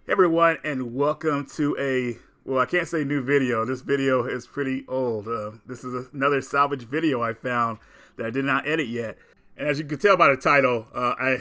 Hey everyone, and welcome to I can't say new video. This video is pretty old. This is another salvage video I found that I did not edit yet. And as you can tell by the title,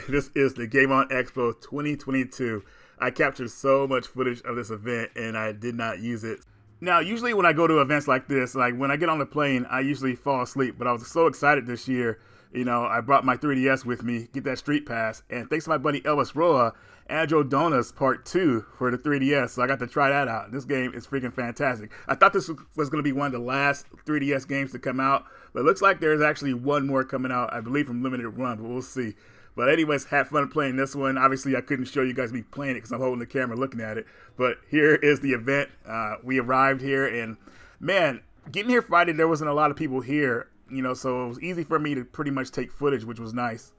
this is the Game On Expo 2022. I captured so much footage of this event and I did not use it. Now, usually when I go to events like this, like when I get on the plane, I usually fall asleep. But I was so excited this year. I brought my 3DS with me, get that street pass, and thanks to my buddy Elvis Roa, Andro Donuts Part 2 for the 3DS, so I got to try that out. This game is freaking fantastic. I thought this was going to be one of the last 3DS games to come out, but it looks like there's actually one more coming out, I believe from Limited Run, but we'll see. But anyways, had fun playing this one. Obviously, I couldn't show you guys me playing it because I'm holding the camera looking at it. But here is the event. We arrived here, and man, getting here Friday, there wasn't a lot of people here. So it was easy for me to pretty much take footage, which was nice.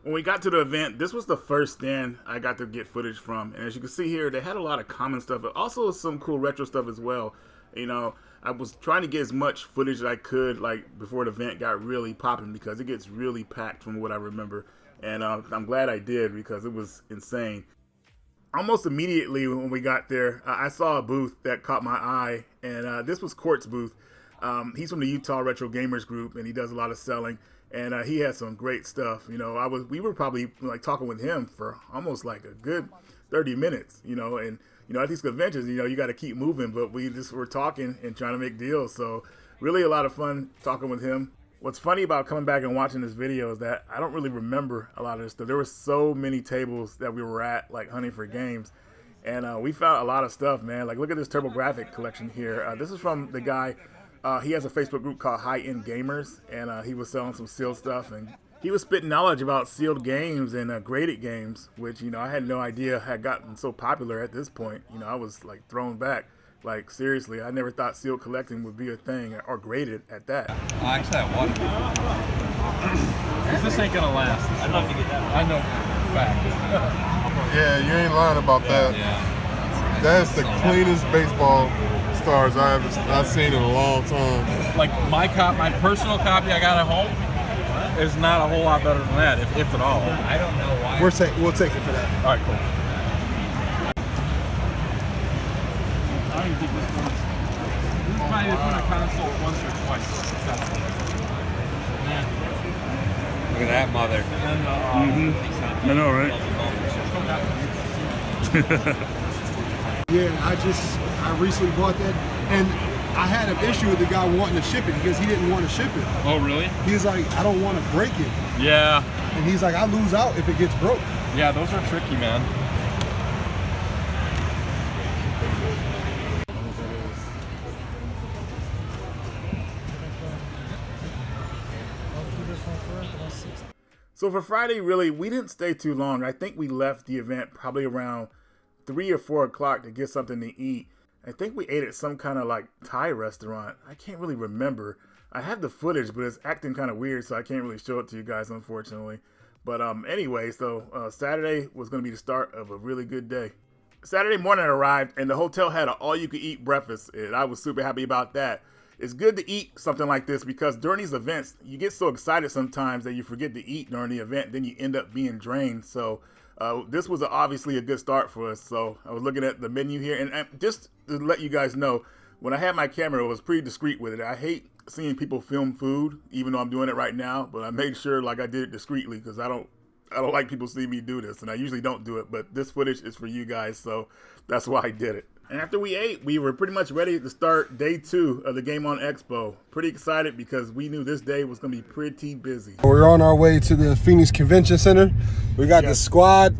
When we got to the event, this was the first stand I got to get footage from. And as you can see here, they had a lot of common stuff, but also some cool retro stuff as well. I was trying to get as much footage as I could, like, before the event got really popping, because it gets really packed from what I remember. And I'm glad I did, because it was insane. Almost immediately when we got there, I saw a booth that caught my eye, and this was Court's booth. He's from the Utah Retro Gamers group, and he does a lot of selling, and he had some great stuff. We were probably like talking with him for almost like a good 30 minutes, and at these conventions, you got to keep moving, but we just were talking and trying to make deals. So really a lot of fun talking with him. What's funny about coming back and watching this video is that I don't really remember a lot of this stuff. There were so many tables that we were at, like hunting for games. And we found a lot of stuff, man. Like, look at this TurboGrafx collection here. This is from the guy. He has a Facebook group called High End Gamers, and he was selling some sealed stuff, and he was spitting knowledge about sealed games and graded games, which I had no idea had gotten so popular at this point. I was like thrown back. Like, seriously, I never thought sealed collecting would be a thing, or graded at that. I actually have one. This ain't gonna last. I'd love to get that one. I know for a fact. Yeah, you ain't lying about that. Yeah. That's the cleanest baseball stars I've seen in a long time. Like my personal copy I got at home is not a whole lot better than that, if at all. I don't know why. We'll take it for that. All right, cool. I don't even think this one's. This is probably the one I kind of sold once or twice. Look at that mother. I know, right? Yeah, I recently bought that, and I had an issue with the guy wanting to ship it because he didn't want to ship it. Oh, really? He's like, I don't want to break it. Yeah. And he's like, I lose out if it gets broke. Yeah, those are tricky, man. So for Friday, really, we didn't stay too long. I think we left the event probably around 3 or 4 o'clock to get something to eat. I think we ate at some kind of like Thai restaurant. I can't really remember. I have the footage, but it's acting kind of weird, so I can't really show it to you guys, unfortunately. But anyway, so Saturday was going to be the start of a really good day. Saturday morning arrived, and the hotel had an all-you-can-eat breakfast, and I was super happy about that. It's good to eat something like this because during these events, you get so excited sometimes that you forget to eat during the event, then you end up being drained. So this was obviously a good start for us. So I was looking at the menu here, and just to let you guys know, when I had my camera, it was pretty discreet with it. I hate seeing people film food, even though I'm doing it right now, but I made sure like I did it discreetly because I don't like people see me do this, and I usually don't do it, but this footage is for you guys, so that's why I did it. And after we ate, we were pretty much ready to start day 2 of the Game On Expo. Pretty excited because we knew this day was going to be pretty busy. We're on our way to the Phoenix Convention Center. We got the squad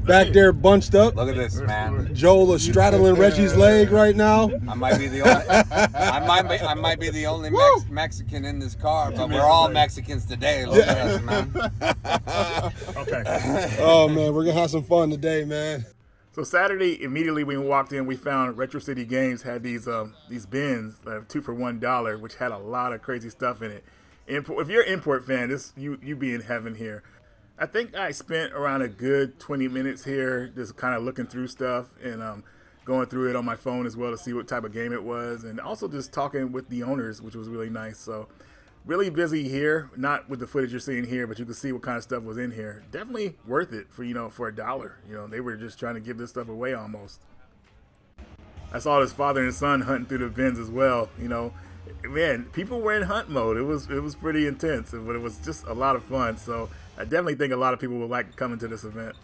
back there bunched up. Look at this, man. Joel is straddling Reggie's leg right now. I might be the only. I might be the only Mexican in this car, but we're all Mexicans today. Look at us, man. Okay. Oh man, we're gonna have some fun today, man. So Saturday, immediately when we walked in, we found Retro City Games had these bins, 2 for $1, which had a lot of crazy stuff in it. If you're an import fan, you be in heaven here. I think I spent around a good 20 minutes here just kind of looking through stuff and going through it on my phone as well to see what type of game it was, and also just talking with the owners, which was really nice. So Really busy here, not with the footage you're seeing here, but you can see what kind of stuff was in here. Definitely worth it for, for $1. They were just trying to give this stuff away almost. I saw his father and son hunting through the bins as well. Man, people were in hunt mode. It was pretty intense, but it was just a lot of fun. So I definitely think a lot of people would like coming to this event.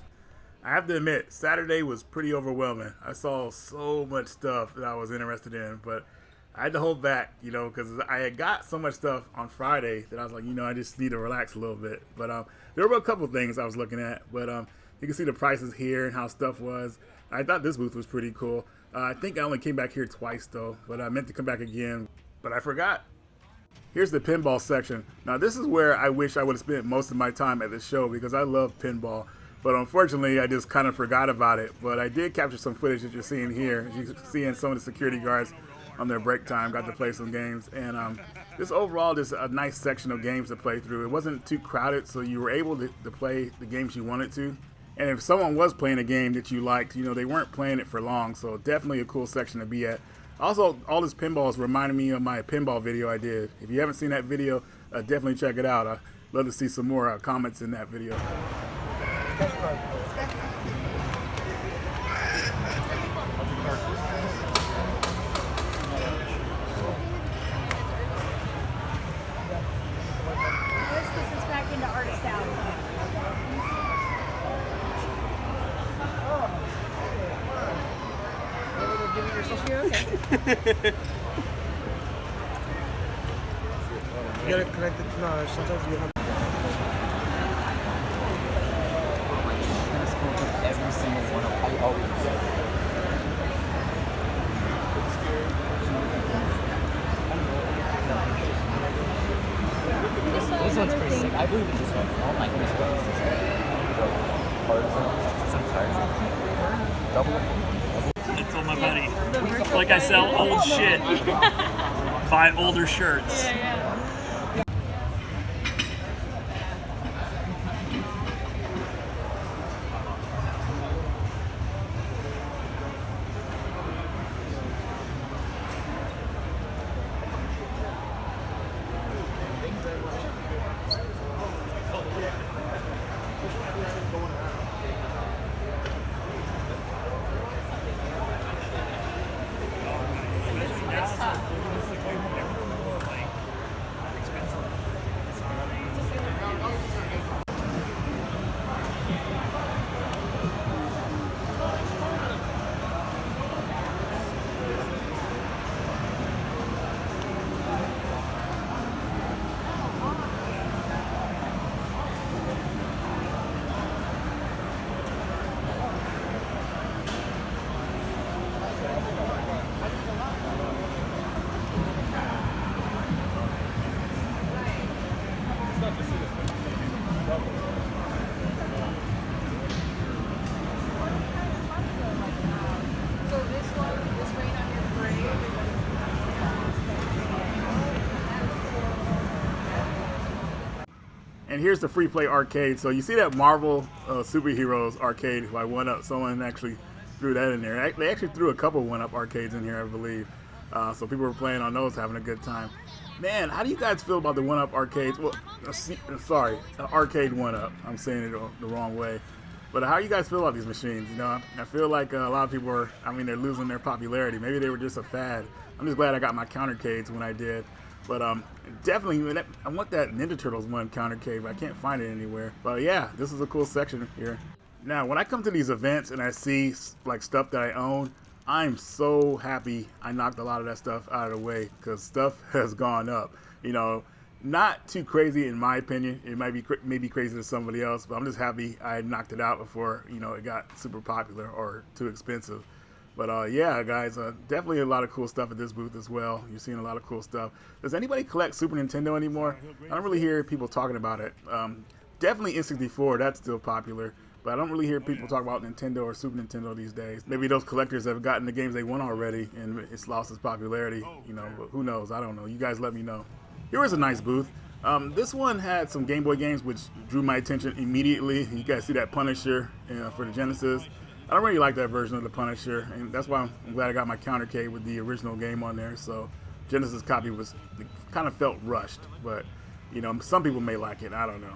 I have to admit, Saturday was pretty overwhelming. I saw so much stuff that I was interested in, but I had to hold back, because I had got so much stuff on Friday that I was like, I just need to relax a little bit. But there were a couple things I was looking at, but you can see the prices here and how stuff was. I thought this booth was pretty cool. I think I only came back here twice though, but I meant to come back again, but I forgot. Here's the pinball section. Now this is where I wish I would have spent most of my time at the show because I love pinball, but unfortunately I just kind of forgot about it. But I did capture some footage that you're seeing here. As you can see, in some of the security guards on their break time got to play some games, and just overall just a nice section of games to play through. It wasn't too crowded, so you were able to play the games you wanted to. And if someone was playing a game that you liked, they weren't playing it for long, so definitely a cool section to be at. Also, all this pinball is reminding me of my pinball video I did. If you haven't seen that video, definitely check it out. I'd love to see some more comments in that video. This is back into artist out. You're okay. You gotta connect it to now. Sometimes you have. Every single one of them. I always. This one's pretty sick. I believe in this one. Oh my goodness, what is this? Some cards. Double. I told my buddy, like I sell old shit, buy older shirts. And here's the free play arcade. So you see that Marvel Superheroes arcade by 1UP. Someone actually threw that in there. They actually threw a couple 1UP arcades in here, I believe. So people were playing on those, having a good time. Man, how do you guys feel about the 1UP arcades? Well, sorry, arcade 1UP. I'm saying it the wrong way. But how do you guys feel about these machines? I feel like a lot of people are, they're losing their popularity. Maybe they were just a fad. I'm just glad I got my countercades when I did. But definitely, I want that Ninja Turtles one countercade, but I can't find it anywhere. But yeah, this is a cool section here. Now, when I come to these events and I see like stuff that I own, I'm so happy I knocked a lot of that stuff out of the way because stuff has gone up. Not too crazy in my opinion. It might be maybe crazy to somebody else, but I'm just happy I knocked it out before it got super popular or too expensive. But yeah, guys, definitely a lot of cool stuff at this booth as well. You're seeing a lot of cool stuff. Does anybody collect Super Nintendo anymore? I don't really hear people talking about it. Definitely N64, that's still popular. But I don't really hear people talk about Nintendo or Super Nintendo these days. Maybe those collectors have gotten the games they want already and it's lost its popularity. But who knows? I don't know. You guys let me know. Here was a nice booth. This one had some Game Boy games which drew my attention immediately. You guys see that Punisher for the Genesis. I don't really like that version of the Punisher, and that's why I'm glad I got my countercade with the original game on there. So Genesis copy was kind of felt rushed, but you know, some people may like it. I don't know.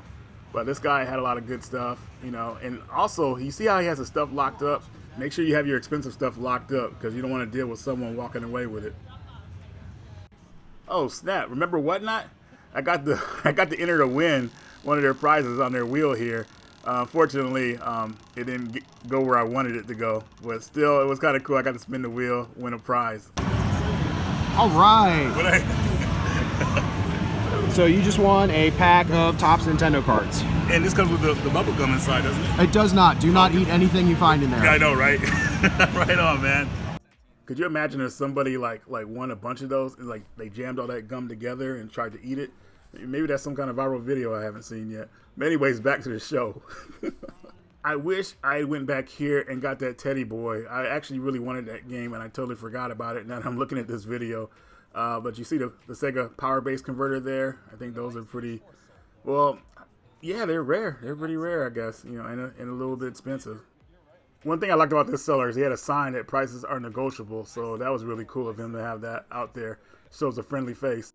But this guy had a lot of good stuff, you know. And also, you see how he has the stuff locked up? Make sure you have your expensive stuff locked up because you don't want to deal with someone walking away with it. Oh snap! Remember Whatnot? I got to enter to win one of their prizes on their wheel here. Unfortunately, it didn't go where I wanted it to go, but still, it was kind of cool. I got to spin the wheel, win a prize. All right. So you just won a pack of Topps Nintendo cards. And this comes with the bubble gum inside, doesn't it? It does not. Do not eat anything you find in there. Yeah, I know, right? Right on, man. Could you imagine if somebody like won a bunch of those and like they jammed all that gum together and tried to eat it? Maybe that's some kind of viral video I haven't seen yet. But anyways, back to the show. I wish I went back here and got that Teddy Boy. I actually really wanted that game and I totally forgot about it. Now I'm looking at this video. But you see the Sega Power Base converter there. I think those are pretty, well, yeah, they're rare. They're pretty rare, I guess, you know, and a little bit expensive. One thing I liked about this seller is he had a sign that prices are negotiable. So that was really cool of him to have that out there. Shows a friendly face.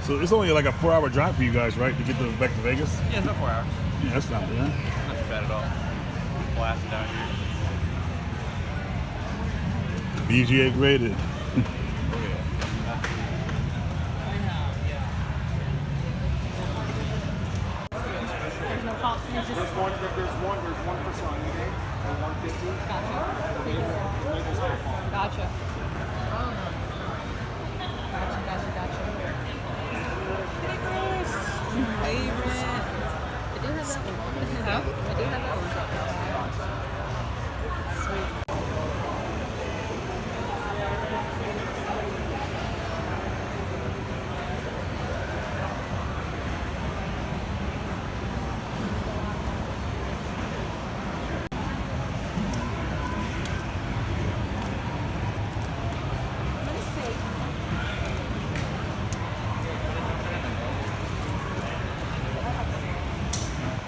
So it's only like a 4-hour drive for you guys, right, to get back to Vegas? Yeah, it's about 4 hours. Yeah, that's not bad. Not too bad at all. Blasting down here. BGA graded. There's no cost. There's There's one for Sony Day for 150. Gotcha. Gotcha. Favorite. I do have that one. Huh? I do have that one. Sweet.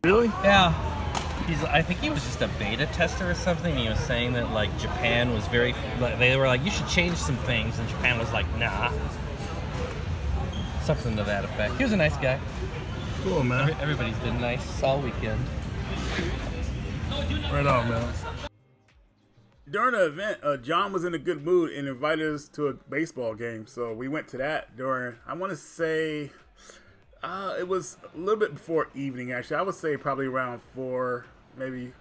Really? Yeah. I think he was just a beta tester or something. He was saying that like Japan was very, they were like, you should change some things, and Japan was like, nah. Something to that effect. He was a nice guy. Cool, man. Everybody's been nice all weekend. Right on, man. During the event, John was in a good mood and invited us to a baseball game. So we went to that during, I want to say, it was a little bit before evening, actually. I would say probably around 4, maybe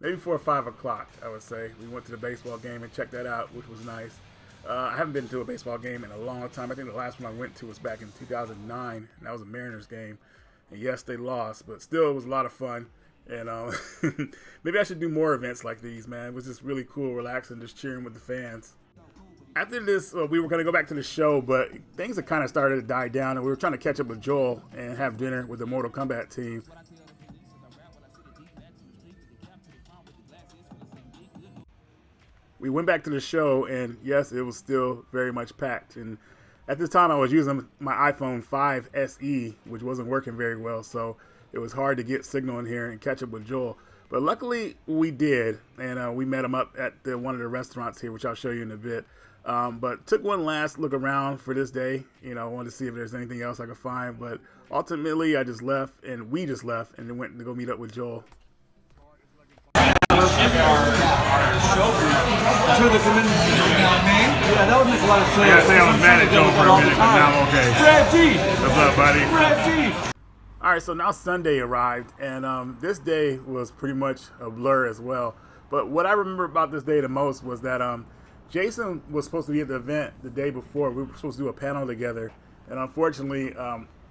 4 or 5 o'clock, I would say. We went to the baseball game and checked that out, which was nice. I haven't been to a baseball game in a long time. I think the last one I went to was back in 2009, and that was a Mariners game. And yes, they lost, but still it was a lot of fun. And maybe I should do more events like these, man. It was just really cool, relaxing, just cheering with the fans. After this, we were going to go back to the show, but things had kind of started to die down, and we were trying to catch up with Joel and have dinner with the Mortal Kombat team. We went back to the show, and yes, it was still very much packed. And at this time, I was using my iPhone 5 SE, which wasn't working very well, so it was hard to get signal in here and catch up with Joel. But luckily, we did, and we met him up at one of the restaurants here, which I'll show you in a bit. But took one last look around for this day. You know, I wanted to see if there's anything else I could find. But ultimately, I just left, and we just left, and then went to go meet up with Joel. To the convention center. Yeah, that would make a lot of sense. I gotta say I was mad at Joel for a minute, but now I'm okay. Reggie! What's up, buddy? Reggie! All right, so now Sunday arrived, and this day was pretty much a blur as well. But what I remember about this day the most was that Jason was supposed to be at the event the day before. We were supposed to do a panel together, and unfortunately,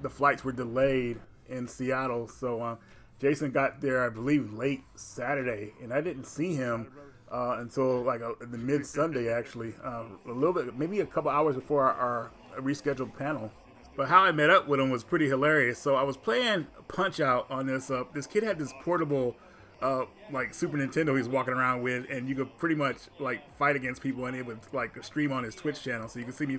the flights were delayed in Seattle. So Jason got there, I believe, late Saturday, and I didn't see him until like the mid-Sunday, actually, a little bit, maybe a couple hours before our rescheduled panel. But how I met up with him was pretty hilarious. So I was playing Punch-Out on this. This kid had this portable like Super Nintendo he's walking around with, and you could pretty much like fight against people, and it would like stream on his Twitch channel, so you can see me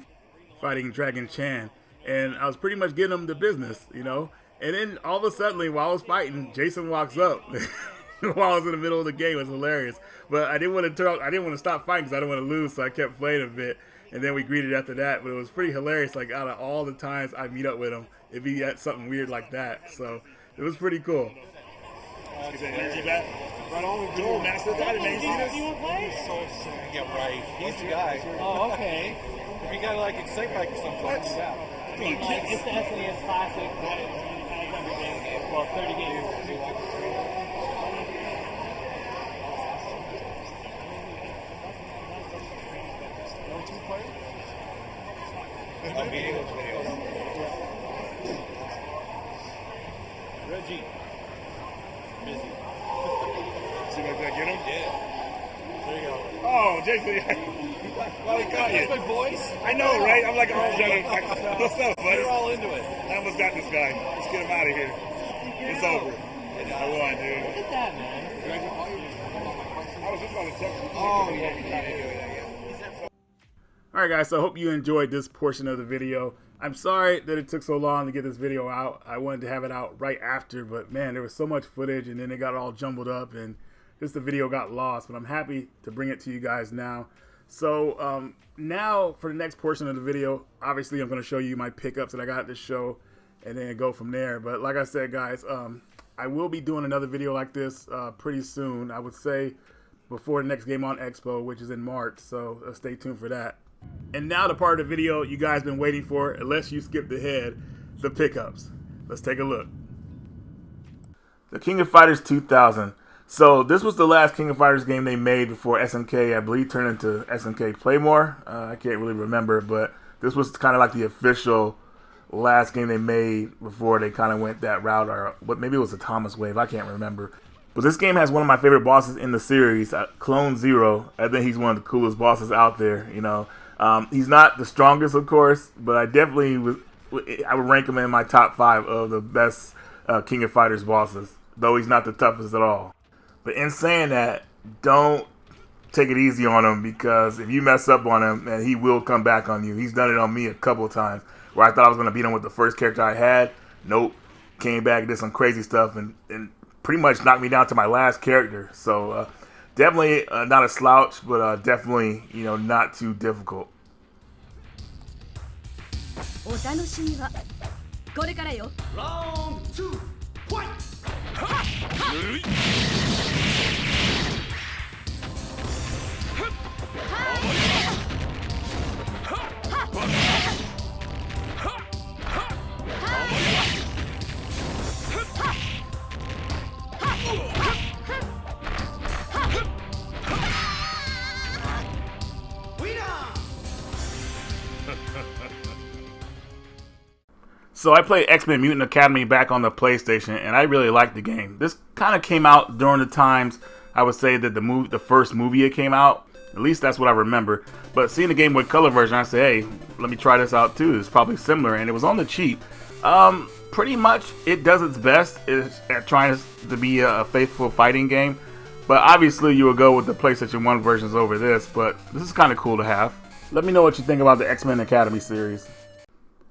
fighting Dragon Chan, and I was pretty much getting him the business, you know. And then all of a sudden, while I was fighting, Jason walks up while I was in the middle of the game. It was hilarious, but I didn't want to stop fighting because I didn't want to lose, so I kept playing a bit. And then we greeted after that, but it was pretty hilarious. Like, out of all the times I meet up with him, it'd be at something weird like that. So it was pretty cool. Is that energy back? Right on. Joel, master died, man. You see this? You want to play? So sick. Yeah, right. He's the guy. Oh, okay. If you got like Excite Bike or something, yeah. Just the SNES Classic. Well, 30 games. Reggie. Busy. See if I get him? Yeah. There you go. Oh, Jason. Well, he caught you. That's my voice? I know, right? I'm like, oh, like, what's up, buddy? You're all into it. I almost got this guy. Let's get him out of here. It's over. I won, dude. Look at that, man. I was just on the text. Oh, yeah. All right, guys, so I hope you enjoyed this portion of the video. I'm sorry that it took so long to get this video out. I wanted to have it out right after, but man, there was so much footage, and then it got all jumbled up, and just the video got lost. But I'm happy to bring it to you guys now. So now for the next portion of the video, obviously I'm going to show you my pickups that I got at this show, and then go from there. But like I said, guys, I will be doing another video like this pretty soon. I would say before the next Game on Expo, which is in March. So stay tuned for that. And now the part of the video you guys been waiting for, unless you skipped ahead, the pickups. Let's take a look. The King of Fighters 2000. So this was the last King of Fighters game they made before SNK, I believe, turned into SNK Playmore. I can't really remember, but this was kind of like the official last game they made before they kind of went that route, or what, maybe it was a Thomas Wave, I can't remember. But this game has one of my favorite bosses in the series, Clone Zero. I think he's one of the coolest bosses out there, you know. He's not the strongest, of course, but I would rank him in my top 5 of the best King of Fighters bosses, though he's not the toughest at all. But in saying that, don't take it easy on him, because if you mess up on him, man, he will come back on you. He's done it on me a couple of times, where I thought I was going to beat him with the first character I had. Nope. Came back, did some crazy stuff, and pretty much knocked me down to my last character. So definitely not a slouch, but definitely, you know, not too difficult. お楽しみはこれからよ。Round 2 fight! So I played X-Men Mutant Academy back on the PlayStation, and I really liked the game. This kind of came out during the times, I would say, that the first movie came out. At least that's what I remember. But seeing the Game Boy Color version, I said, hey, let me try this out too. It's probably similar, and it was on the cheap. Pretty much, it does its best at trying to be a faithful fighting game. But obviously, you would go with the PlayStation 1 versions over this, but this is kind of cool to have. Let me know what you think about the X-Men Academy series.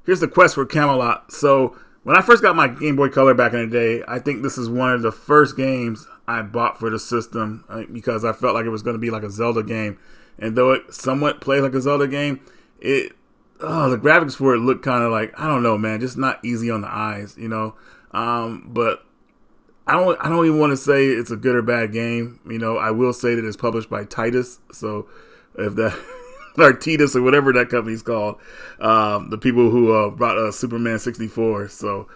Here's the quest for Camelot. So when I first got my Game Boy Color back in the day, I think this is one of the first games I bought for the system because I felt like it was going to be like a Zelda game. And though it somewhat plays like a Zelda game, the graphics for it look kind of like, I don't know, man, just not easy on the eyes, you know. But I don't even want to say it's a good or bad game. You know, I will say that it's published by Titus. So if that or Titus or whatever that company's called, the people who brought Superman 64. So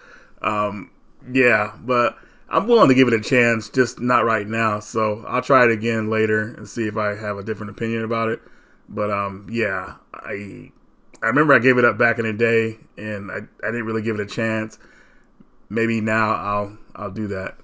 yeah, but I'm willing to give it a chance, just not right now. So I'll try it again later and see if I have a different opinion about it. But yeah, I remember I gave it up back in the day, and I didn't really give it a chance. Maybe now I'll do that.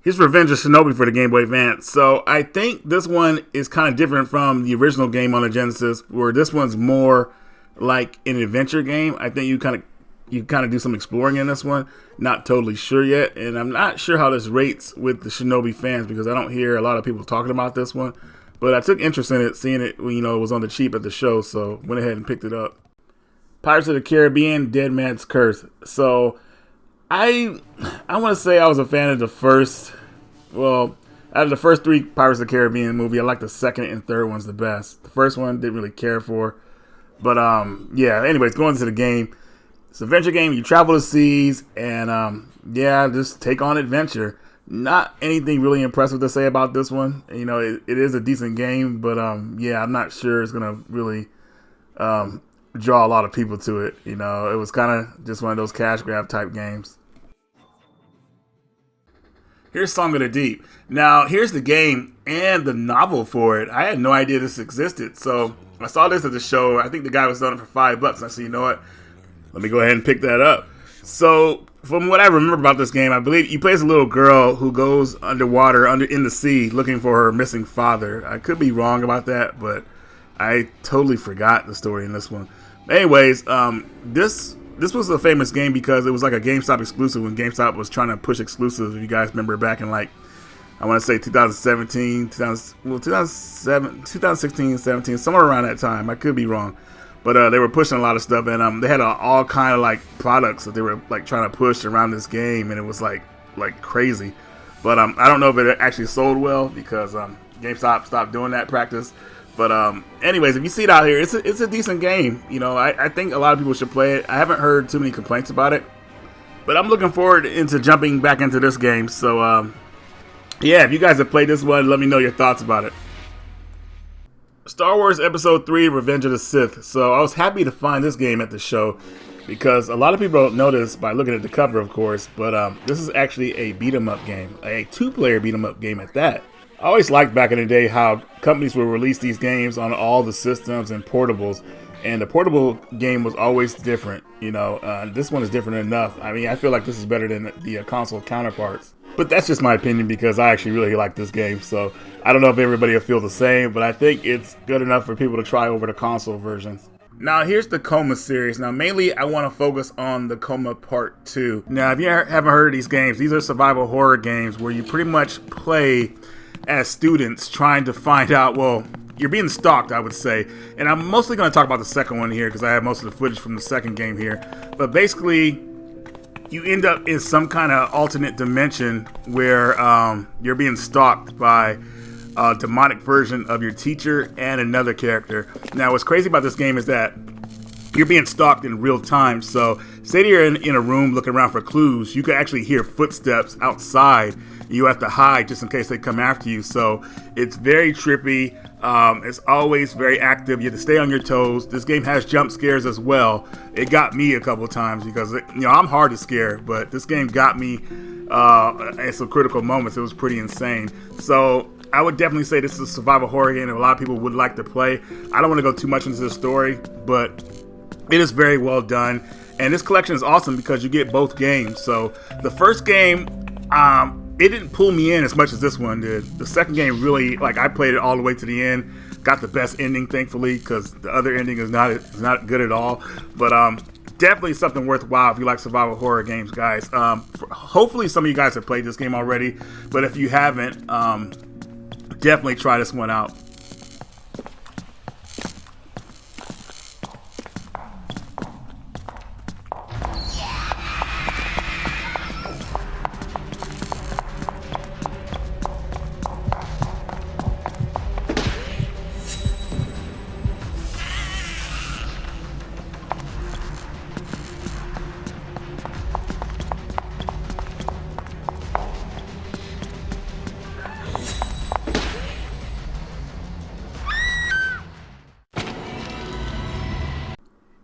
Here's Revenge of Shinobi for the Game Boy Advance. So I think this one is kind of different from the original game on the Genesis, where this one's more like an adventure game. I think you kind of you kind of do some exploring in this one. Not totally sure yet, and I'm not sure how this rates with the Shinobi fans because I don't hear a lot of people talking about this one. But I took interest in it, seeing it when, it was on the cheap at the show, so went ahead and picked it up. Pirates of the Caribbean, Dead Man's Curse. So I want to say I was a fan of the first, out of the first 3 Pirates of the Caribbean movie, I like the second and third one's the best. The first one didn't really care for. But yeah, anyways, going into the game. It's an adventure game. You travel the seas and just take on adventure. Not anything really impressive to say about this one. It is a decent game, but I'm not sure it's gonna really draw a lot of people to it. It was kind of just one of those cash grab type games. Here's Song of the Deep. Now, here's the game and the novel for it. I had no idea this existed. So I saw this at the show. I think the guy was selling it for $5. And I said, you know what? Let me go ahead and pick that up. So from what I remember about this game, I believe you play as a little girl who goes underwater, in the sea, looking for her missing father. I could be wrong about that, but I totally forgot the story in this one. Anyways, this was a famous game because it was like a GameStop exclusive when GameStop was trying to push exclusives. If you guys remember back in I want to say 2016, 17, somewhere around that time. I could be wrong. But they were pushing a lot of stuff, and they had all kind of products that they were trying to push around this game, and it was like crazy. But I don't know if it actually sold well because GameStop stopped doing that practice. But anyways, if you see it out here, it's a decent game. I think a lot of people should play it. I haven't heard too many complaints about it, but I'm looking forward into jumping back into this game. So yeah, if you guys have played this one, let me know your thoughts about it. Star Wars Episode 3, Revenge of the Sith. So I was happy to find this game at the show because a lot of people don't know this by looking at the cover, of course, but this is actually a beat-em-up game, a 2-player beat-em-up game at that. I always liked back in the day how companies would release these games on all the systems and portables, and the portable game was always different. This one is different enough. I mean, I feel like this is better than the console counterparts. But that's just my opinion because I actually really like this game. So I don't know if everybody will feel the same, but I think it's good enough for people to try over the console versions. Now here's the Coma series. Now mainly I want to focus on the Coma Part 2. Now if you haven't heard of these games, these are survival horror games where you pretty much play as students trying to find out, you're being stalked, I would say. And I'm mostly going to talk about the second one here because I have most of the footage from the second game here. But basically, you end up in some kind of alternate dimension where you're being stalked by a demonic version of your teacher and another character. Now, what's crazy about this game is that you're being stalked in real time. So, say you're in a room looking around for clues, you can actually hear footsteps outside. You have to hide just in case they come after you. So, it's very trippy. It's always very active. You have to stay on your toes. This game has jump scares as well. It got me a couple times because I'm hard to scare, but this game got me at some critical moments. It was pretty insane. So I would definitely say this is a survival horror game that a lot of people would like to play. I don't want to go too much into the story, but it is very well done. And this collection is awesome because you get both games. So the first game, it didn't pull me in as much as this one did. The second game really, I played it all the way to the end. Got the best ending, thankfully, because the other ending is not good at all. But definitely something worthwhile if you like survival horror games, guys. Hopefully some of you guys have played this game already. But if you haven't, definitely try this one out.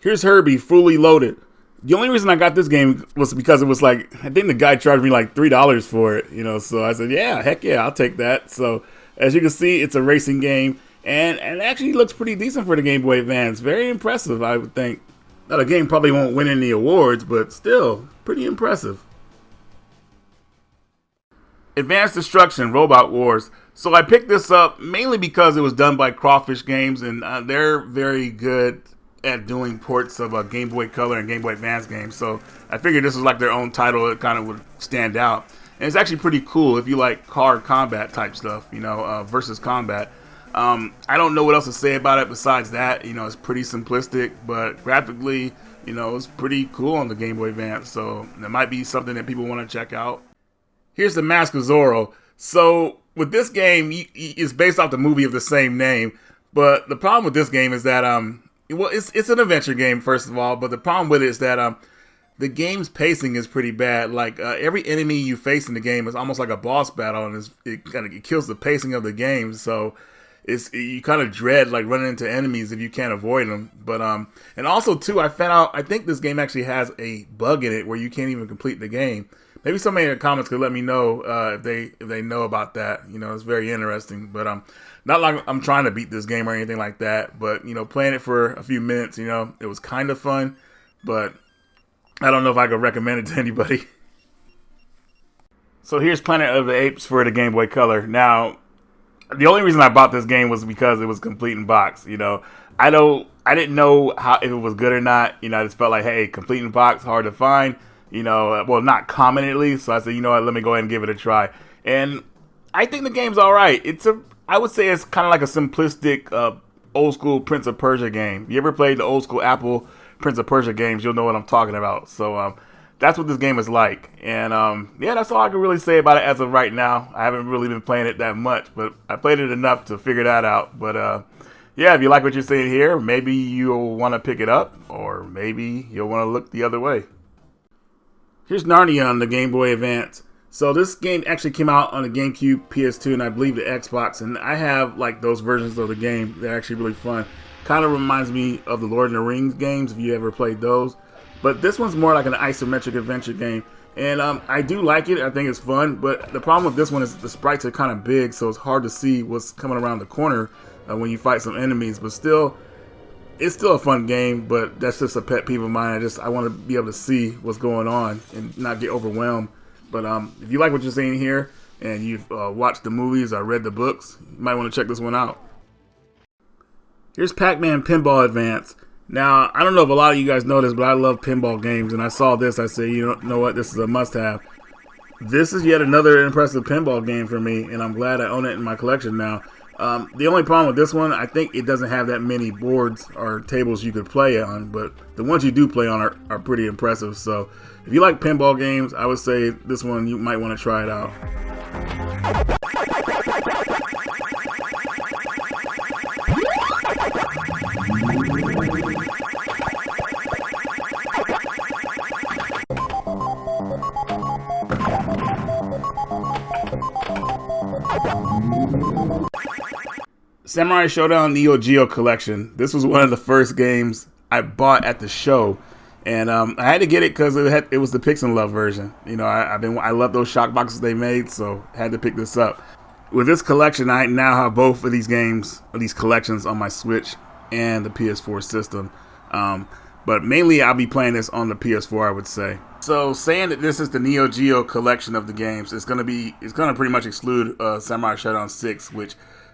Here's Herbie, fully loaded. The only reason I got this game was because it was I think the guy charged me $3 for it, so I said, yeah, heck yeah, I'll take that. So as you can see, it's a racing game and it actually looks pretty decent for the Game Boy Advance. Very impressive, I would think. Now the game probably won't win any awards, but still pretty impressive. Advanced Destruction, Robot Wars. So I picked this up mainly because it was done by Crawfish Games and they're very good at doing ports of Game Boy Color and Game Boy Advance games, so I figured this was like their own title that kind of would stand out. And it's actually pretty cool if you like hard combat type stuff, you know, versus combat. I don't know what else to say about it besides that. You know, it's pretty simplistic, but graphically, you know, it's pretty cool on the Game Boy Advance, so it might be something that people want to check out. Here's the Mask of Zorro. So with this game, it's based off the movie of the same name, but the problem with this game is that well, it's an adventure game first of all, but the problem with it is that the game's pacing is pretty bad. Like every enemy you face in the game is almost like a boss battle, and it kills the pacing of the game. So you kind of dread like running into enemies if you can't avoid them. But and also too, I found out I think this game actually has a bug in it where you can't even complete the game. Maybe somebody in the comments could let me know if they know about that. You know, it's very interesting. But not like I'm trying to beat this game or anything like that. But you know, playing it for a few minutes, you know, it was kind of fun, but I don't know if I could recommend it to anybody. So here's Planet of the Apes for the Game Boy Color. Now, the only reason I bought this game was because it was complete in box. You know, I didn't know if it was good or not. You know, I just felt like, hey, complete in box, hard to find. You know, well, not common at least. So I said, you know what, let me go ahead and give it a try. And I think the game's all right. I would say it's kind of like a simplistic, old school Prince of Persia game. If you ever played the old school Apple Prince of Persia games, you'll know what I'm talking about. So that's what this game is like. And yeah, that's all I can really say about it as of right now. I haven't really been playing it that much, but I played it enough to figure that out. But yeah, if you like what you're seeing here, maybe you'll want to pick it up, or maybe you'll want to look the other way. Here's Narnia on the Game Boy Advance. So this game actually came out on the GameCube, PS2, and I believe the Xbox. And I have like those versions of the game. They're actually really fun. Kind of reminds me of the Lord of the Rings games, if you ever played those. But this one's more like an isometric adventure game. And I do like it. I think it's fun. But the problem with this one is the sprites are kind of big, so it's hard to see what's coming around the corner when you fight some enemies. But still, it's still a fun game. But that's just a pet peeve of mine. I want to be able to see what's going on and not get overwhelmed. But if you like what you're seeing here and you've watched the movies or read the books, you might want to check this one out. Here's Pac-Man Pinball Advance. Now, I don't know if a lot of you guys know this, but I love pinball games, and I saw this, I said, you know what, this is a must-have. This is yet another impressive pinball game for me, and I'm glad I own it in my collection now. The only problem with this one, I think it doesn't have that many boards or tables you could play on, but the ones you do play on are pretty impressive. So if you like pinball games, I would say this one you might want to try it out. Samurai Showdown Neo Geo Collection. This was one of the first games I bought at the show, and I had to get it because it was the Pix and Love version. You know, I love those shock boxes they made, so I had to pick this up. With this collection, I now have both of these games, these collections, on my Switch and the PS4 system. But mainly, I'll be playing this on the PS4, I would say. So, saying that this is the Neo Geo collection of the games, it's gonna pretty much exclude Samurai Showdown 6, which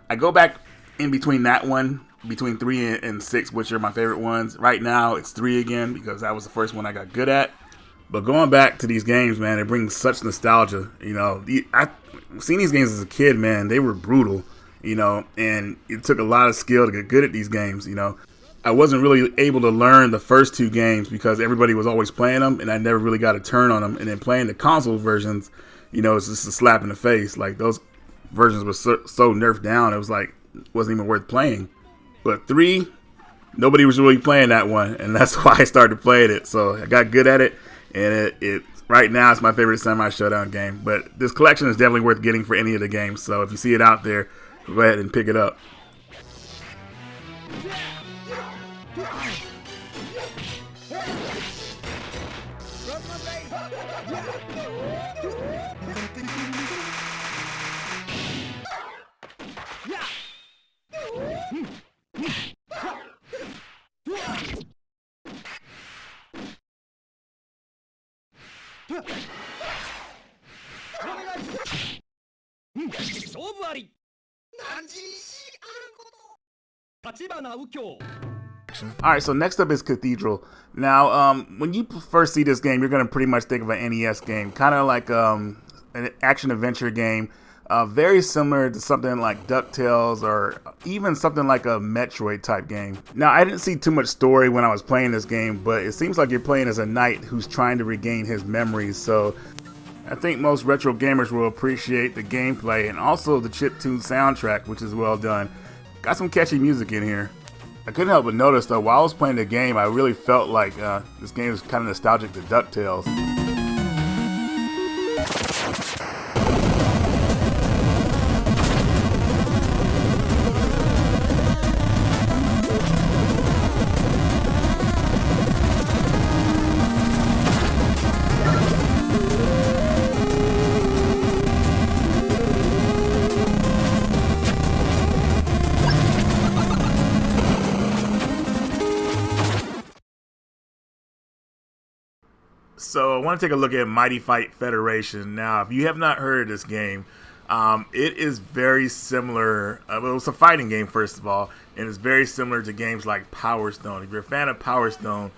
I go back in between that one, between 3 and 6, which are my favorite ones. Right now, it's 3 again because that was the first one I got good at. But going back to these games, man, it brings such nostalgia. You know, I've seen these games as a kid, man. They were brutal, you know, and it took a lot of skill to get good at these games, you know. I wasn't really able to learn the first 2 games because everybody was always playing them, and I never really got a turn on them. And then playing the console versions, you know, it's just a slap in the face. Like, those versions were so nerfed down, it was like, wasn't even worth playing. But 3, nobody was really playing that one, and that's why I started playing it. So I got good at it, and it right now it's my favorite Samurai Showdown game. But this collection is definitely worth getting for any of the games. So if you see it out there, go ahead and pick it up. collection. All right, so next up is Cathedral. Now, when you first see this game, you're going to pretty much think of an NES game, kind of like an action-adventure game, very similar to something like DuckTales or even something like a Metroid-type game. Now, I didn't see too much story when I was playing this game, but it seems like you're playing as a knight who's trying to regain his memories, so I think most retro gamers will appreciate the gameplay and also the chiptune soundtrack, which is well done. Got some catchy music in here. I couldn't help but notice though, while I was playing the game, I really felt like this game is kind of nostalgic to DuckTales. So I want to take a look at Mighty Fight Federation. Now, if you have not heard of this game, it is very similar. Well, it's a fighting game, first of all, and it's very similar to games like Power Stone. If you're a fan of Power Stone,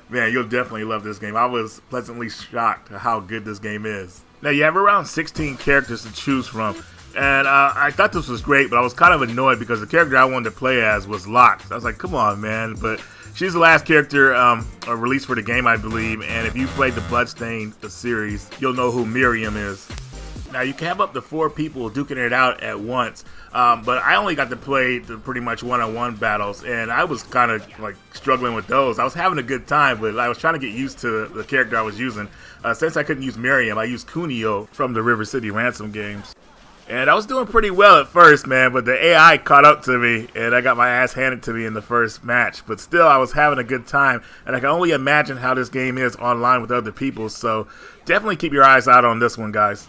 man, you'll definitely love this game. I was pleasantly shocked at how good this game is. Now, you have around 16 characters to choose from, and I thought this was great, but I was kind of annoyed because the character I wanted to play as was locked. I was like, come on, man, but she's the last character released for the game, I believe, and if you played the Bloodstained series, you'll know who Miriam is. Now, you can have up to 4 people duking it out at once, but I only got to play the pretty much one-on-one battles, and I was kind of like struggling with those. I was having a good time, but I was trying to get used to the character I was using. Since I couldn't use Miriam, I used Kunio from the River City Ransom games. And I was doing pretty well at first, man, but the AI caught up to me, and I got my ass handed to me in the first match. But still, I was having a good time, and I can only imagine how this game is online with other people. So definitely keep your eyes out on this one, guys.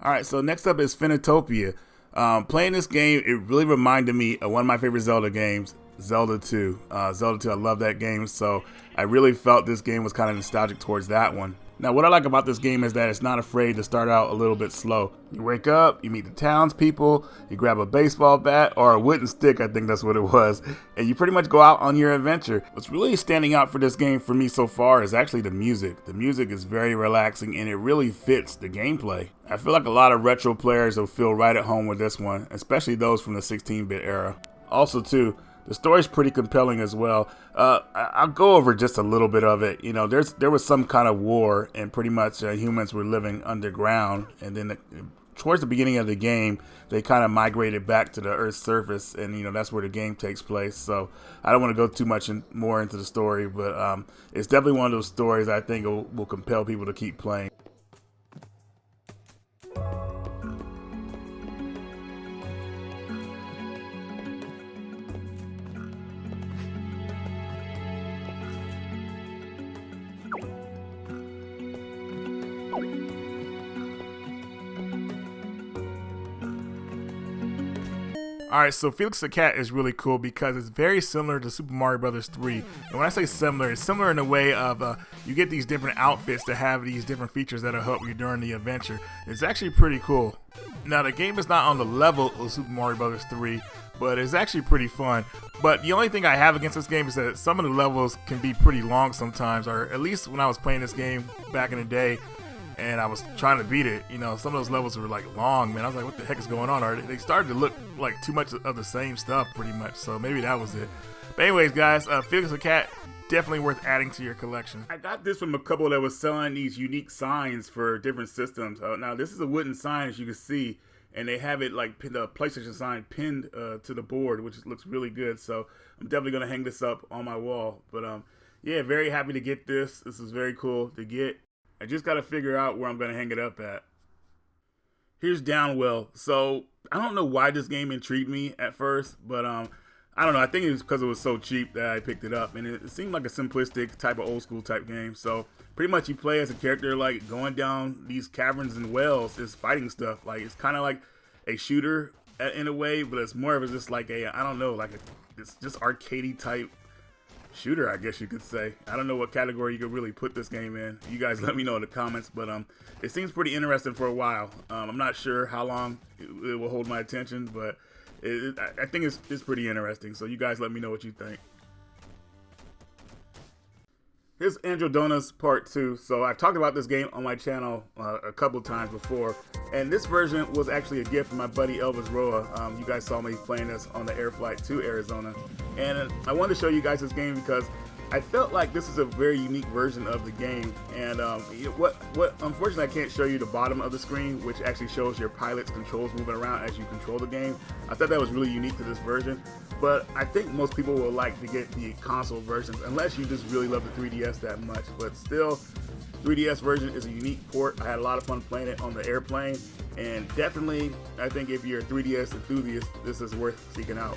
Alright, so next up is Phenotopia. Playing this game, it really reminded me of one of my favorite Zelda games, Zelda 2. Zelda 2, I love that game, so I really felt this game was kind of nostalgic towards that one. Now, what I like about this game is that it's not afraid to start out a little bit slow. You wake up, you meet the townspeople, you grab a baseball bat, or a wooden stick, I think that's what it was, and you pretty much go out on your adventure. What's really standing out for this game for me so far is actually the music. The music is very relaxing, and it really fits the gameplay. I feel like a lot of retro players will feel right at home with this one, especially those from the 16-bit era. Also, too, the story's pretty compelling as well. I'll go over just a little bit of it. You know, there was some kind of war, and pretty much humans were living underground. And then towards the beginning of the game, they kind of migrated back to the Earth's surface, and you know that's where the game takes place. So I don't want to go too much more into the story, but it's definitely one of those stories I think will compel people to keep playing. Alright, so Felix the Cat is really cool because it's very similar to Super Mario Bros. 3. And when I say similar, it's similar in a way of you get these different outfits that have these different features that'll help you during the adventure. It's actually pretty cool. Now, the game is not on the level of Super Mario Bros. 3, but it's actually pretty fun. But the only thing I have against this game is that some of the levels can be pretty long sometimes, or at least when I was playing this game back in the day, and I was trying to beat it, you know, some of those levels were like long, man. I was like, what the heck is going on? They started to look like too much of the same stuff pretty much, so maybe that was it. But anyways, guys, Felix the Cat, definitely worth adding to your collection. I got this from a couple that was selling these unique signs for different systems. Now, this is a wooden sign, as you can see, and they have it like the PlayStation sign pinned to the board, which looks really good, so I'm definitely going to hang this up on my wall. But yeah, very happy to get this. This is very cool to get. I just got to figure out where I'm going to hang it up at. Here's Downwell. So I don't know why this game intrigued me at first, but I don't know. I think it was because it was so cheap that I picked it up, and it seemed like a simplistic type of old school type game. So pretty much you play as a character like going down these caverns and wells, is fighting stuff. Like it's kind of like a shooter in a way, but it's more of just like a, I don't know, like it's just arcadey type shooter, I guess you could say. I don't know what category you could really put this game in. You guys let me know in the comments, but it seems pretty interesting for a while. I'm not sure how long it will hold my attention, but I think it's pretty interesting. So you guys let me know what you think. Here's Angel Donuts Part 2. So I've talked about this game on my channel a couple times before, and this version was actually a gift from my buddy Elvis Roa. You guys saw me playing this on the air flight to Arizona, and I wanted to show you guys this game because I felt like this is a very unique version of the game. And what unfortunately I can't show you the bottom of the screen, which actually shows your pilot's controls moving around as you control the game. I thought that was really unique to this version, but I think most people will like to get the console versions unless you just really love the 3DS that much. But still, 3DS version is a unique port. I had a lot of fun playing it on the airplane, and definitely I think if you're a 3DS enthusiast, this is worth seeking out.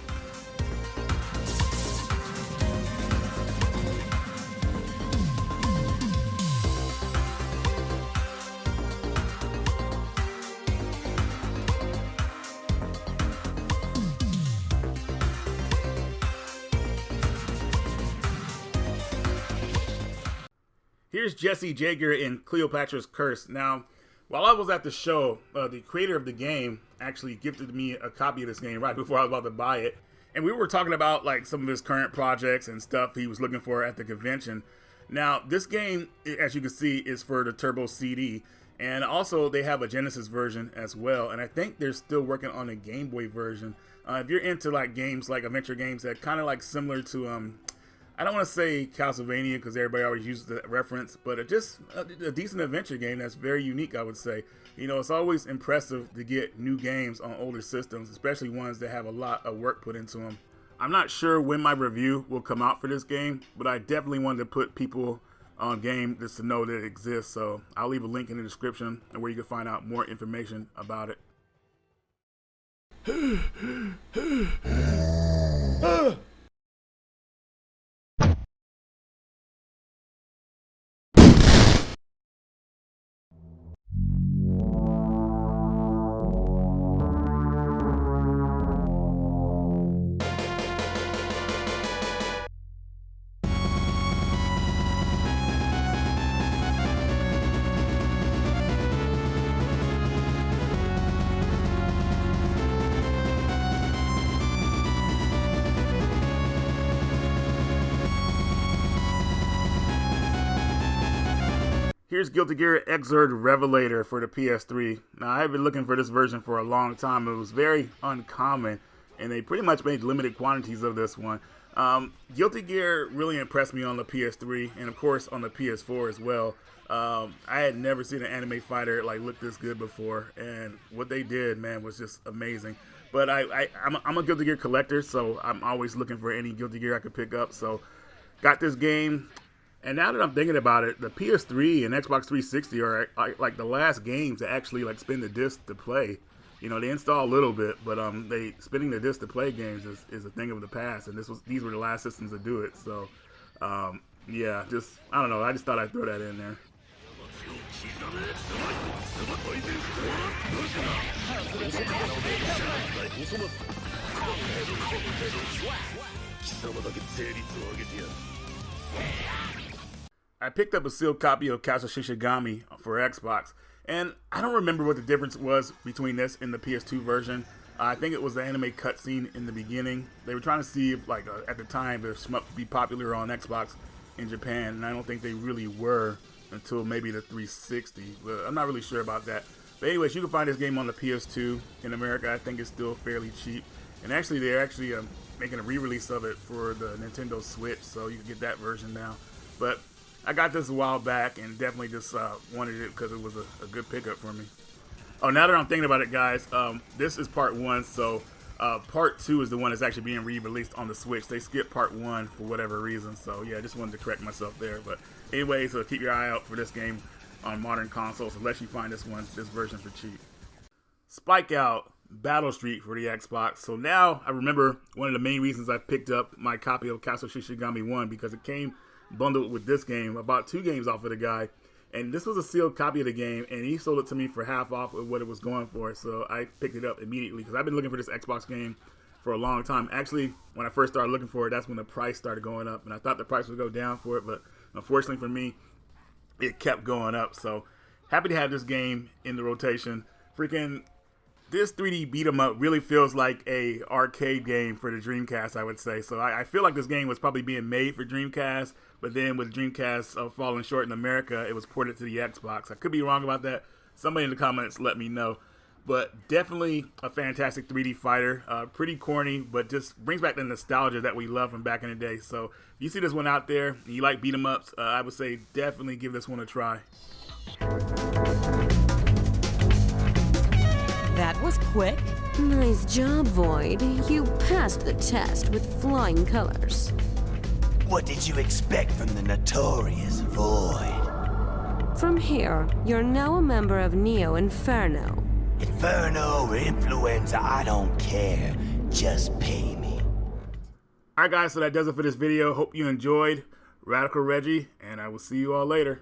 Here's Jesse Jaeger in Cleopatra's Curse. Now, while I was at the show, the creator of the game actually gifted me a copy of this game right before I was about to buy it. And we were talking about like some of his current projects and stuff he was looking for at the convention. Now, this game, as you can see, is for the Turbo CD. And also, they have a Genesis version as well. And I think they're still working on a Game Boy version. If you're into like games, like adventure games that kind of like similar to I don't want to say Castlevania because everybody always uses the reference, but just a decent adventure game that's very unique, I would say. You know, it's always impressive to get new games on older systems, especially ones that have a lot of work put into them. I'm not sure when my review will come out for this game, but I definitely wanted to put people on game just to know that it exists. So I'll leave a link in the description where you can find out more information about it. Here's Guilty Gear Xrd Revelator for the PS3. Now, I've been looking for this version for a long time. It was very uncommon, and they pretty much made limited quantities of this one. Guilty Gear really impressed me on the PS3, and of course on the PS4 as well. I had never seen an anime fighter like look this good before, and what they did, man, was just amazing. But I'm a Guilty Gear collector, so I'm always looking for any Guilty Gear I could pick up. So got this game. And now that I'm thinking about it, the PS3 and Xbox 360 are like the last games to actually like spin the disc to play. You know, they install a little bit, but they spinning the disc to play games is a thing of the past, and these were the last systems to do it. So, yeah, I don't know. I just thought I'd throw that in there. I picked up a sealed copy of Castle Shishigami for Xbox, and I don't remember what the difference was between this and the PS2 version. I think it was the anime cutscene in the beginning. They were trying to see if, like, at the time, if shmup would be popular on Xbox in Japan, and I don't think they really were until maybe the 360. But I'm not really sure about that. But anyways, you can find this game on the PS2 in America. I think it's still fairly cheap, and actually, they're actually making a re-release of it for the Nintendo Switch, so you can get that version now. But I got this a while back and definitely just wanted it because it was a good pickup for me. Oh, now that I'm thinking about it, guys, this is part 1, so part 2 is the one that's actually being re-released on the Switch. They skipped part 1 for whatever reason, so yeah, I just wanted to correct myself there. But anyway, so keep your eye out for this game on modern consoles unless you find this version for cheap. Spike Out. Battle Street for the Xbox. So now I remember one of the main reasons I picked up my copy of Castle Shishigami 1 because it came bundled with this game. I bought 2 games off of the guy, and this was a sealed copy of the game, and he sold it to me for half off of what it was going for. So I picked it up immediately because I've been looking for this Xbox game for a long time. Actually, when I first started looking for it, that's when the price started going up, and I thought the price would go down for it, but unfortunately for me, it kept going up. So happy to have this game in the rotation. Freaking this 3D beat 'em up really feels like a arcade game for the Dreamcast, I would say. So I feel like this game was probably being made for Dreamcast, but then with Dreamcast falling short in America, it was ported to the Xbox. I could be wrong about that. Somebody in the comments let me know. But definitely a fantastic 3D fighter. Pretty corny, but just brings back the nostalgia that we love from back in the day. So if you see this one out there and you like beat 'em ups, I would say definitely give this one a try. That was quick. Nice job, Void. You passed the test with flying colors. What did you expect from the notorious Void? From here, you're now a member of Neo Inferno. Inferno or influenza, I don't care. Just pay me. Alright guys, so that does it for this video. Hope you enjoyed. Radical Reggie, and I will see you all later.